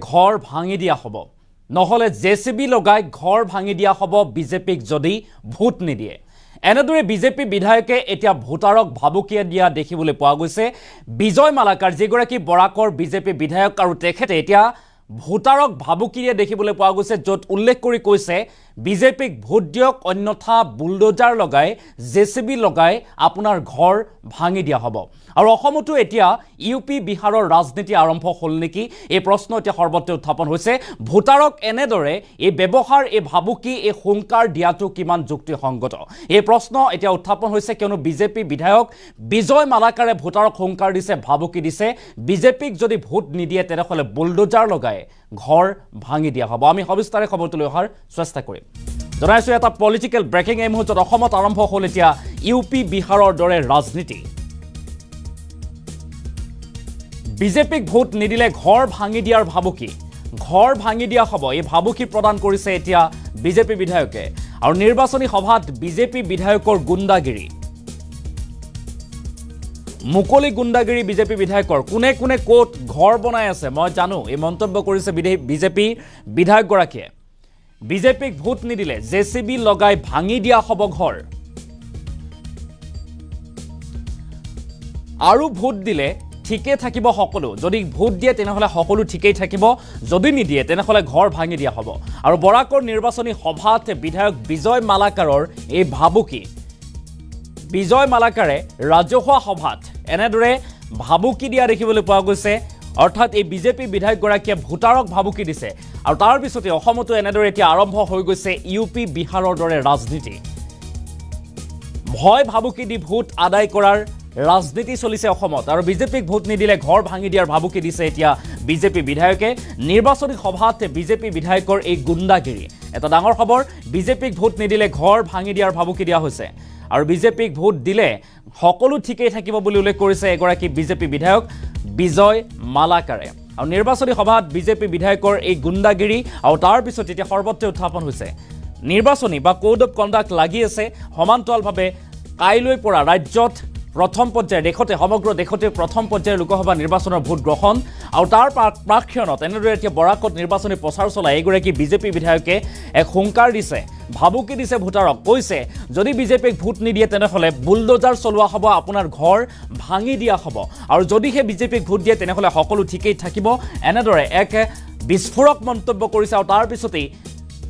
ঘৰ ভাঙি দিয়া হ'ব নহলে জেসিবি লগাই ঘৰ ভাঙি দিয়া হ'ব বিজেপিক যদি ভোট নিদিয়ে এনেদৰে বিজেপি বিধায়কে এতিয়া ভোটাৰক ভাবুকিয়া দিয়া দেখিবলৈ পোৱা গৈছে বিজয় মালাকাৰ যিগৰাকী বৰাকৰ বিজেপি বিধায়ক আৰু তেখেতে এতিয়া ভোটাৰক ভাবুকিয়া দেখিবলৈ পোৱা গৈছে যত উল্লেখ কৰি কৈছে বিজেপিক ভোট দিয়ক অন্যথা বুলডোজাৰ লগাই জেসিবি লগাই আপোনাৰ ঘৰ ভাঙি দিয়া হ'ব আৰু অসমতো এতিয়া ইউপি বিহাৰৰ ৰাজনীতি আৰম্ভ হ'ল নেকি এই প্ৰশ্ন এতিয়া সৰ্বত্ৰ উত্থাপন হৈছে ভোটাৰক এনেদৰে এই ব্যৱহাৰ এই ভাবুকি এই হুংকাৰ দিয়াটো কিমান যুক্তিসংগত এই প্ৰশ্ন এতিয়া উত্থাপন হৈছে কিয়নো বিজেপি বিধায়ক বিজয় মালাকাৰে ভোটাৰক হুংকাৰ দিছে ভাবুকি দিছে বিজেপিক যদি ভোট নিদিয়ে তেনেহলে বুলডোজাৰ লগাই ঘৰ ভাঙি দিয়া হ'ব আমি সবিস্তাৰে খবৰটো লৈ অহাৰ চেষ্টা কৰিম জনাইছো এটা পলিটিক্যাল ব্ৰেকিং এই মুহূৰ্তত অসমত আৰম্ভ হ'ল এতিয়া ইউপি বিহাৰৰ দৰে ৰাজনীতি বিজেপিক ভোট নিদিলে ঘৰ ভাঙি দিয়াৰ ভাবুকি ঘৰ ভাঙি দিয়া হ'ব এই ভাবুকি প্ৰদান কৰিছে এতিয়া বিজেপি বিধায়কে আৰু নিৰ্বাচনী সভাত বিজেপি বিধায়কৰ গুণ্ডাগিৰি মুকলি গুণ্ডাগিৰি বিজেপি বিধায়কৰ কোনে কোনে কোট ঘৰ বনাই আছে মই জানো এই মন্তব্য কৰিছে বিজেপি বিধায়কগৰাকীয়ে বিজেপিক ভোট নিদিলে জেসিবি লগাই ভাঙি দিয়া হ'ব ঘৰ আৰু ভোট দিলে ঠিকে থাকিব সকলো যদি ভোট দিয়ে তেনেহলে সকলো ঠিকেই থাকিব যদি নিদিয়ে তেনেহলে ঘৰ ভাঙি দিয়া হ'ব আৰু বৰাকৰ নিৰ্বাচনী সভাত বিধায়ক বিজয় মালাকাৰৰ এই ভাবুকি বিজয় মালাকাৰে ৰাজহুৱা সভাত এনেদৰে ভাবুকি দিয়া দেখিবলৈ পোৱা গৈছে অৰ্থাৎ এই বিজেপি বিধায়কগৰাকীয়ে ভোটাৰক ভাবুকি দিছে আৰু তাৰ পিছতে অসমতো এনেদৰে এতিয়া আৰম্ভ হৈ গৈছে ইউপি বিহাৰৰ দৰে ৰাজনীতি ভয় ভাবুকি দি ভোট আদায় কৰাৰ ৰাজনীতি চলিছে অসমত আৰু বিজেপিক ভোট নিদিলে ঘৰ ভাঙি দিয়াৰ ভাবুকি দিছে এতিয়া বিজেপি বিধায়কে নিৰ্বাচনী সভাত বিজেপি বিধায়কৰ এই গুণ্ডাগিৰি এটা ডাঙৰ খবৰ বিজেপিক ভোট নিদিলে ঘৰ ভাঙি দিয়াৰ ভাবুকি দিয়া হৈছে আৰু বিজেপিক ভোট দিলে সকলো ঠিকেই থাকিব বুলি উল্লেখ কৰিছে এগৰাকী বিজেপি বিধায়ক বিজয় মালাকাৰে আৰু নিৰ্বাচনী সভাত বিজেপি বিধায়কৰ এই গুণ্ডাগিৰি আৰু তাৰ পিছত এতিয়া সৰ্বত্ৰ উত্থাপন হৈছে নিৰ্বাচনী বা কোড অফ কণ্ডাক্ট লাগি আছে সমান্তৰালভাৱে কাইলৈ পৰা ৰাজ্যত প্ৰথম পৰ্যায়ৰ দেখতে সমগ্ৰ দেখতে প্ৰথম পৰ্যায়ৰ লোকসভা নিৰ্বাচনৰ ভোট গ্ৰহণ আৰু তাৰ প্ৰাক্ষণত এনেদৰে এতিয়া বৰাকত নিৰ্বাচনী প্ৰচাৰ চলাই এগৰাকী বিজেপি বিধায়কে এক হুংকাৰ দিছে ভাবুকি দিছে ভোটাৰক কৈছে যদি বিজেপিক ভোট নিদিয়ে তেনেহলে বুলডোজাৰ চলোৱা হ'ব আপোনাৰ ঘৰ ভাঙি দিয়া হ'ব আৰু যদিহে বিজেপিক ভোট দিয়ে তেনেহলে সকলো ঠিকেই থাকিব এনেদৰে এক বিস্ফোৰক মন্তব্য কৰিছে আৰু তাৰ পিছতেই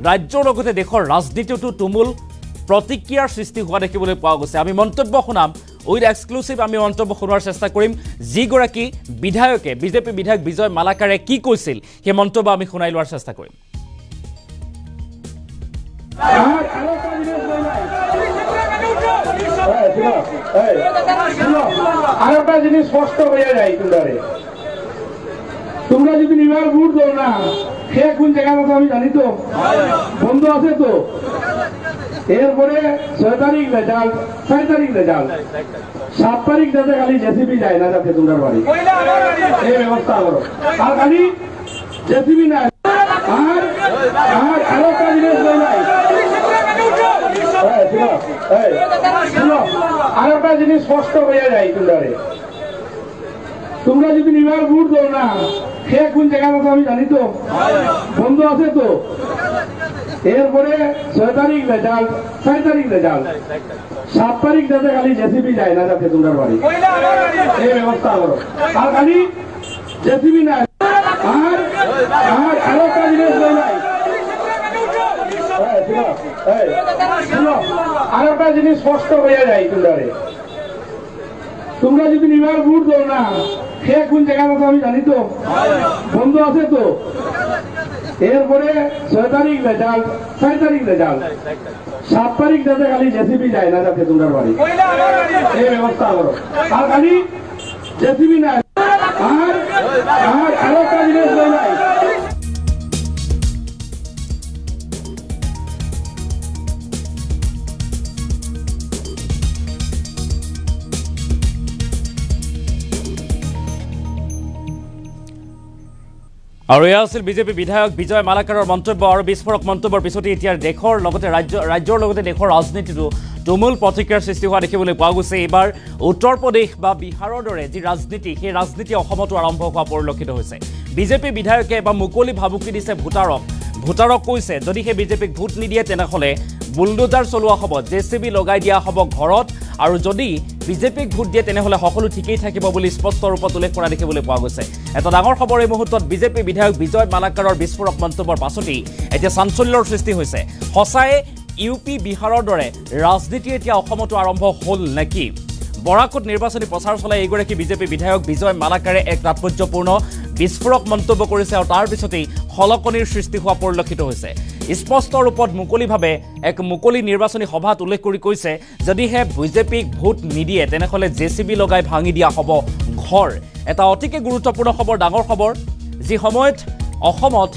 ৰাজ্যৰ লগতে দেশৰ ৰাজনীতিটো তুমুল প্ৰতিক্ৰিয়াৰ সৃষ্টি হোৱা দেখিবলৈ পোৱা গৈছে আমি মন্তব্য শুনাম উইথ এক্সক্লুসিভ আমি মন্তব্য শুনোৱাৰ চেষ্টা কৰিম যিগৰাকী বিধায়কে বিজেপি বিধায়ক বিজয় মালাকাৰে কি কৈছিল সেই মন্তব্য আমি শুনাই লোৱাৰ চেষ্টা কৰিম আরেকটা জিনিস স্পষ্ট হয়ে যায় তোমরা যদি নিবার ভোট দাও না সে কোন জায়গার কথা আমি জানি তো বন্ধ আছে তো এরপরে 6 তারিখ রেজাল্ট 6 তারিখ রেজাল্ট 7 তারিখ যাতে খালি জেসিবি যায় না যাতে তোমরা বাড়ি এই ব্যবস্থা করো আর খালি জেসিবি না আর আরেকটা জিনিস নাই আরেকটা জিনিস স্পষ্ট হয়ে যায় তোমরা যদি নিবার ভোট দাও না সে কোন জায়গার কথা আমি জানি তো বন্ধ আছে তো এরপরে 6 তারিখ রেজাল্ট 6 তারিখ রেজাল্ট 7 তারিখ যাতে খালি জেসিবি যায় না যাতে তোমরা বাড়ি এই ব্যবস্থা করো আর খালি জেসিবি না আর আরেকটা জিনিস নাই আরেকটা জিনিস স্পষ্ট হয়ে যায় তোমরা যদি নিবার ভোট দাও না সে কোন জায়গার কথা আমি জানি তো বন্ধ আছে তো এরপরে 6 তারিখ রেজাল্ট 6 তারিখ রেজাল্ট 7 তারিখ যাতে খালি জেসিবি যায় না যাতে তোমরা বাড়ি এই ব্যবস্থা করো আর খালি জেসিবি না আর আরেকটা জিনিস নাই আৰু এয়া আছিল বিজেপি বিধায়ক বিজয় মালাকাৰৰ মন্তব্য আৰু বিস্ফোৰক মন্তব্যৰ পিছতে এতিয়া দেশৰ লগতে ৰাজ্যৰ লগতে দেশৰ ৰাজনীতিটো তুমুল প্ৰতিক্ৰিয়াৰ সৃষ্টি হোৱা দেখিবলৈ পোৱা গৈছে। এইবাৰ উত্তৰ প্ৰদেশ বা বিহাৰৰ দৰে যি ৰাজনীতি সেই ৰাজনীতি অসমতো আৰম্ভ হোৱা পৰিলক্ষিত হৈছে। বিজেপি বিধায়কে এবাৰ মুকলি ভাবুকি দিছে ভোটাৰক কৈছে যদি সেই বিজেপিক ভোট নিদিয়ে তেনেহ'লে বুলডোজাৰ চলোৱা হ'ব, জেচিবি লগাই দিয়া হ'ব ঘৰত, আৰু যদি বিজেপিক ভোট দিয়ে তেনেহ'লে সকলো ঠিকেই থাকিব বুলি স্পষ্ট ৰূপত উল্লেখ কৰা দেখিবলৈ পোৱা গৈছে। এটা ডাঙৰ খবৰ এই মুহূৰ্তত বিজেপি বিধায়ক বিজয় মালাকাৰৰ বিস্ফোৰক মন্তব্যৰ পাছতেই এতিয়া চাঞ্চল্যৰ সৃষ্টি হৈছে। সঁচাই ইউ পি বিহাৰৰ দৰে ৰাজনীতি এতিয়া অসমতো আৰম্ভ হ'ল নেকি? বৰাকত নিৰ্বাচনী প্ৰচাৰ চলাই এইগৰাকী বিজেপি বিধায়ক বিজয় মালাকাৰে এক তাৎপৰ্যপূৰ্ণ বিস্ফোৰক মন্তব্য কৰিছে আৰু তাৰ পিছতেই খলকনিৰ সৃষ্টি হোৱা পৰিলক্ষিত হৈছে। স্পষ্ট ৰূপত মুকলিভাৱে এক মুকলি নিৰ্বাচনী সভাত উল্লেখ কৰি কৈছে যদিহে বিজেপিক ভোট নিদিয়ে তেনেহ'লে জেচিবি লগাই ভাঙি দিয়া হ'ব ঘৰ। এটা অতিকে গুৰুত্বপূৰ্ণ খবৰ, ডাঙৰ খবৰ, যি সময়ত অসমত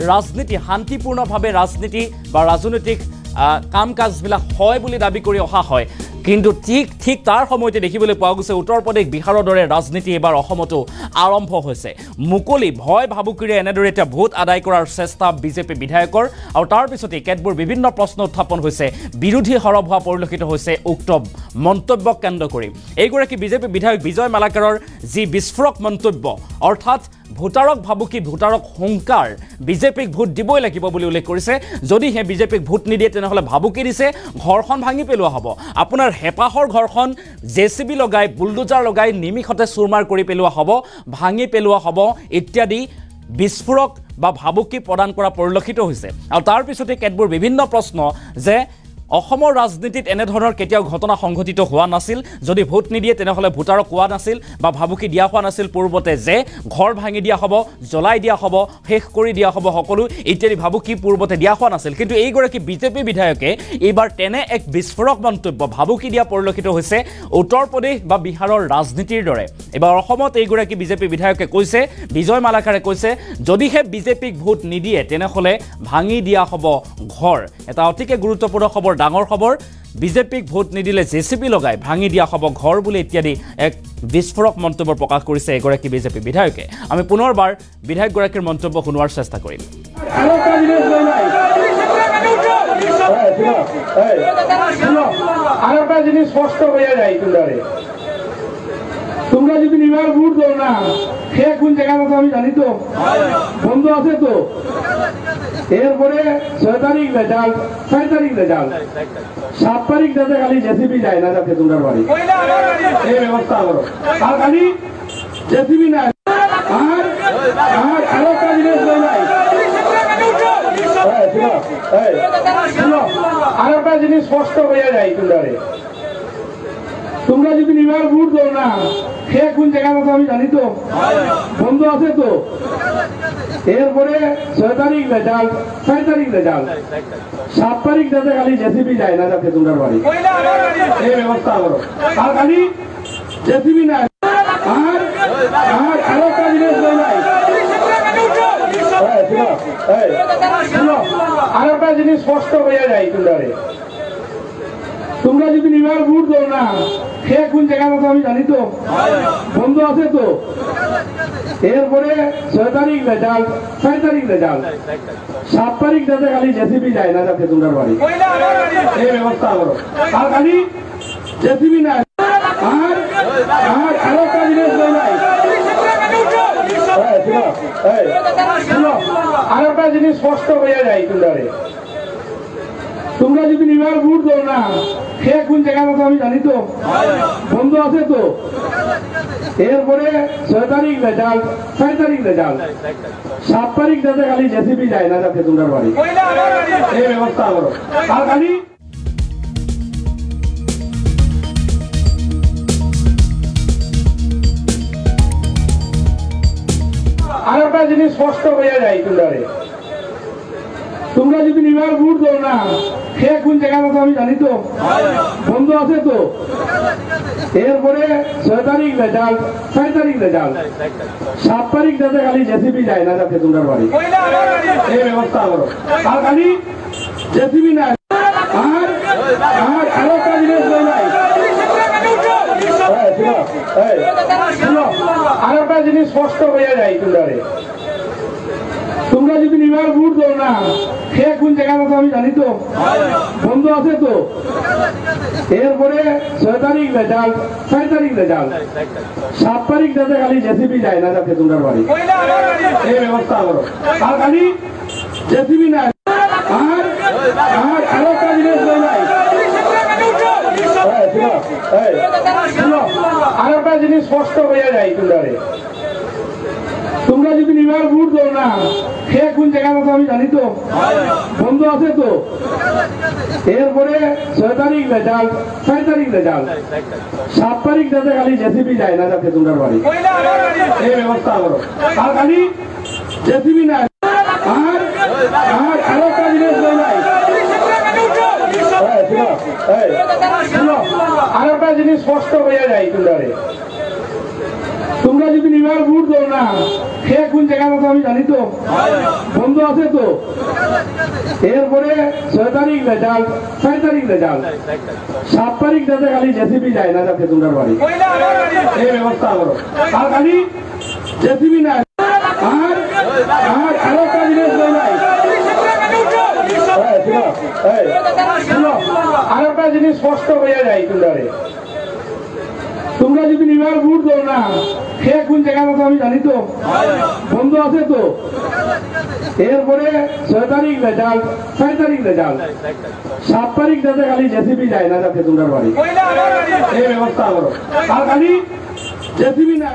ৰাজনীতি শান্তিপূৰ্ণভাৱে ৰাজনীতি বা ৰাজনৈতিক কাম কাজবিলাক হয় বুলি দাবী কৰি অহা হয়, কিন্তু ঠিক তাৰ সময়তে দেখিবলৈ পোৱা গৈছে উত্তৰ প্ৰদেশ বিহাৰৰ দৰে ৰাজনীতি এবাৰ অসমতো আৰম্ভ হৈছে। মুকলি ভয় ভাবুকিৰে এনেদৰে এতিয়া ভোট আদায় কৰাৰ চেষ্টা বিজেপি বিধায়কৰ, আৰু তাৰ পিছতেই কেতবোৰ বিভিন্ন প্ৰশ্ন উত্থাপন হৈছে, বিৰোধী সৰব হোৱা পৰিলক্ষিত হৈছে উক্ত মন্তব্যক কেন্দ্ৰ কৰি। এইগৰাকী বিজেপি বিধায়ক বিজয় মালাকাৰৰ যি বিস্ফোৰক মন্তব্য, অৰ্থাৎ ভোটাৰক ভাবুকি, ভোটাৰক হুংকাৰ, বিজেপিক ভোট দিবই লাগিব বুলি উল্লেখ কৰিছে। যদিহে বিজেপিক ভোট নিদিয়ে তেনেহ'লে ভাবুকি দিছে ঘৰখন ভাঙি পেলোৱা হ'ব, আপোনাৰ হেঁপাহৰ ঘৰখন জেচিবি লগাই বুলডোজাৰ লগাই নিমিষতে চুৰমাৰ কৰি পেলোৱা হ'ব, ভাঙি পেলোৱা হ'ব ইত্যাদি বিস্ফোৰক বা ভাবুকি প্ৰদান কৰা পৰিলক্ষিত হৈছে। আৰু তাৰ পিছতে কেতবোৰ বিভিন্ন প্ৰশ্ন যে অসমৰ ৰাজনীতিত এনেধৰণৰ কেতিয়াও ঘটনা সংঘটিত হোৱা নাছিল, যদি ভোট নিদিয়ে তেনেহ'লে ভোটাৰক কোৱা নাছিল বা ভাবুকি দিয়া হোৱা নাছিল পূৰ্বতে যে ঘৰ ভাঙি দিয়া হ'ব, জ্বলাই দিয়া হ'ব, শেষ কৰি দিয়া হ'ব সকলো ইত্যাদি ভাবুকি পূৰ্বতে দিয়া হোৱা নাছিল। কিন্তু এইগৰাকী বিজেপি বিধায়কে এইবাৰ তেনে এক বিস্ফোৰক মন্তব্য, ভাবুকি দিয়া পৰিলক্ষিত হৈছে উত্তৰ প্ৰদেশ বা বিহাৰৰ ৰাজনীতিৰ দৰে। এইবাৰ অসমত এইগৰাকী বিজেপি বিধায়কে কৈছে, বিজয় মালাকাৰে কৈছে যদিহে বিজেপিক ভোট নিদিয়ে তেনেহ'লে ভাঙি দিয়া হ'ব ঘৰ। এটা অতিকে গুৰুত্বপূৰ্ণ খবৰ, ডাঙৰ খবৰ, বিজেপিক ভোট নিদিলে জেচিবি লগাই ভাঙি দিয়া হ'ব ঘৰ বুলি ইত্যাদি এক বিস্ফোৰক মন্তব্য প্ৰকাশ কৰিছে এগৰাকী বিজেপি বিধায়কে। আমি পুনৰবাৰ বিধায়কগৰাকীৰ মন্তব্য শুনোৱাৰ চেষ্টা কৰিম। আর একটা জিনিস স্পষ্ট হয়ে যায়, তোমরা যদি নিবার ভোট দাও না, সে কোন জায়গাটা আমি জানি তো, বন্ধ আছে তো। এরপরে 6 তারিখ রেজাল্ট, 6 তারিখ রেজাল্ট, 7 তারিখ যাতে খালি জেসিবি যায় না, যাতে তোমরা বাড়ি এই ব্যবস্থা করো। আর খালি জেসিবি না, আর আরো একটা জিনিস নাই, আর একটা জিনিস স্পষ্ট হয়ে যায়, তোমরা যদি নিবার ভোট দাও না, সে কোন জায়গাটা আমি জানি তো, বন্ধ আছে তো। এরপরে 6 তারিখ রেজাল্ট, 6 তারিখ রেজাল্ট, 7 তারিখ যাতে খালি জেসিবি যায় না, যাতে তোমরা বাড়ি এই ব্যবস্থা করো। আর খালি জেসিবি না, আর আরো একটা জিনিস নাই, আর একটা জিনিস স্পষ্ট হয়ে যায়, তোমরা যদি নিবার ভোট দাও না, সে কোন জায়গাটা আমি জানি তো, বন্ধ আছে তো। এরপরে 6 তারিখ রেজাল্ট, 6 তারিখ রেজাল্ট, 7 তারিখ যাতে খালি জেসিবি যায় না, যাতে তোমরা বাড়ি এই ব্যবস্থা করো। আর খালি জেসিবি না, আর আরো একটা জিনিস নাই, আর একটা জিনিস স্পষ্ট হয়ে যায়, তোমরা যদি নিবার ভোট দাও না, সে কোন জায়গাটা আমি জানি তো, বন্ধ আছে তো। এরপরে 6 তারিখ রেজাল্ট, 6 তারিখ রেজাল্ট, 7 তারিখ যাতে খালি জেসিবি যায় না, যাতে তোমরা বাড়ি এই ব্যবস্থা করো। আর খালি আর একটা জিনিস স্পষ্ট হয়ে যায়, তোমরা যদি নিবার ভোট দাও না, সে কোন জায়গাটা আমি জানি তো, বন্ধ আছে তো। এরপরে 6 তারিখ রেজাল্ট, 6 তারিখ রেজাল্ট, 7 তারিখ যাতে খালি জেসিবি যায় না, যাতে তোমরা বাড়ি এই ব্যবস্থা করো। আর খালি জেসিবি না, আর আরো একটা জিনিস নাই, আর একটা জিনিস স্পষ্ট হয়ে যায়, না সে কোন জায়গায় আছে আমি জানি তো বন্ধ আছে তো এরপরে 6 তারিখ রেজাল্ট 4 তারিখ রেজাল্ট 7 তারিখ যাতে খালি জেসিবি যায় না যাতে তোমরা বাড়ি এই ব্যবস্থা করো আর খালি জেসিবি না আর আরো একটা জিনিস নাই আর একটা জিনিস স্পষ্ট হয়ে যায় তোমরা যদি নিবার ভোট দাও না সে কোন জায়গায় আছে আমি জানি তো বন্ধ আছে তো এরপরে 6 তারিখ রেজাল্ট 4 তারিখ রেজাল্ট 7 তারিখ যাতে খালি জেসিবি যায় না যাতে তোমরা বাড়ি এই ব্যবস্থা করো আর খালি জেসিবি না আর আরো একটা জিনিস নাই আর একটা জিনিস স্পষ্ট হয়ে যায় তোমরা যদি নিবার ভোট দাও না সে কোন জায়গায় আছে আমি জানি তো বন্ধ আছে তো এরপরে 6 তারিখ রেজাল্ট 4 তারিখ রেজাল্ট 7 তারিখ যাতে খালি জেসিবি যায় না যাতে তোমরা বাড়ি এই ব্যবস্থা করো আর খালি জেসিবি না আর আরো একটা জিনিস নাই আর একটা জিনিস স্পষ্ট হয়ে যায় তোমরা যদি নিবার ভোট দাও না সে কোন জায়গায় আছে আমি জানি তো বন্ধ আছে তো এরপরে 6 তারিখ রেজাল্ট 4 তারিখ রেজাল্ট 7 তারিখ যাতে খালি জেসিবি যায় না যাতে তোমরা বাড়ি এই ব্যবস্থা করো আর খালি জেসিবি না